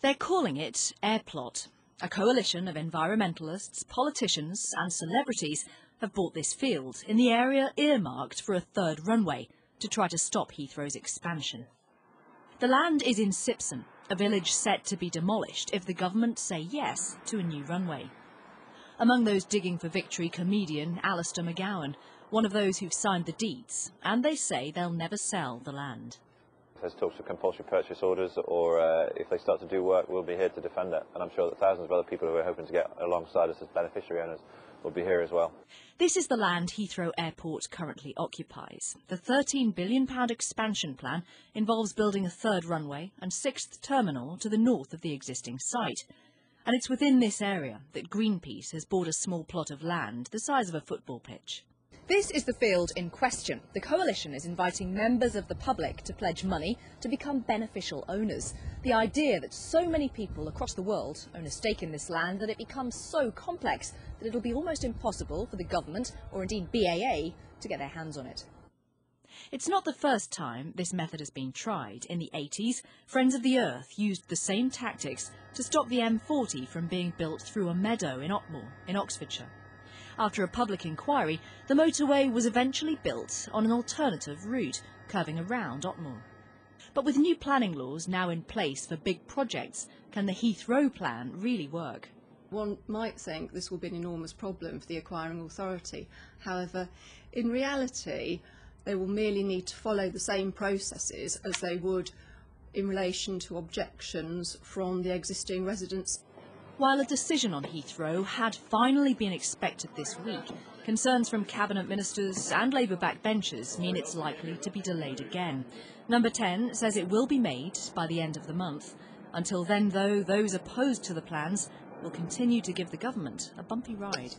They're calling it Airplot. A coalition of environmentalists, politicians and celebrities have bought this field in the area earmarked for a third runway to try to stop Heathrow's expansion. The land is in Sipson, a village set to be demolished if the government say yes to a new runway. Among those digging for victory, comedian Alistair McGowan, one of those who've signed the deeds, and they say they'll never sell the land. There's talks of compulsory purchase orders, or if they start to do work, we'll be here to defend it. And I'm sure that thousands of other people who are hoping to get alongside us as beneficiary owners will be here as well. This is the land Heathrow Airport currently occupies. The £13 billion expansion plan involves building a third runway and sixth terminal to the north of the existing site. And it's within this area that Greenpeace has bought a small plot of land the size of a football pitch. This is the field in question. The coalition is inviting members of the public to pledge money to become beneficial owners. The idea that so many people across the world own a stake in this land that it becomes so complex that it'll be almost impossible for the government, or indeed BAA, to get their hands on it. It's not the first time this method has been tried. In the 80s, Friends of the Earth used the same tactics to stop the M40 from being built through a meadow in Otmoor, in Oxfordshire. After a public inquiry, the motorway was eventually built on an alternative route, curving around Otmoor. But with new planning laws now in place for big projects, can the Heathrow plan really work? One might think this will be an enormous problem for the acquiring authority. However, in reality, they will merely need to follow the same processes as they would in relation to objections from the existing residents. While a decision on Heathrow had finally been expected this week, concerns from cabinet ministers and Labour backbenchers mean it's likely to be delayed again. Number 10 says it will be made by the end of the month. Until then, though, those opposed to the plans will continue to give the government a bumpy ride.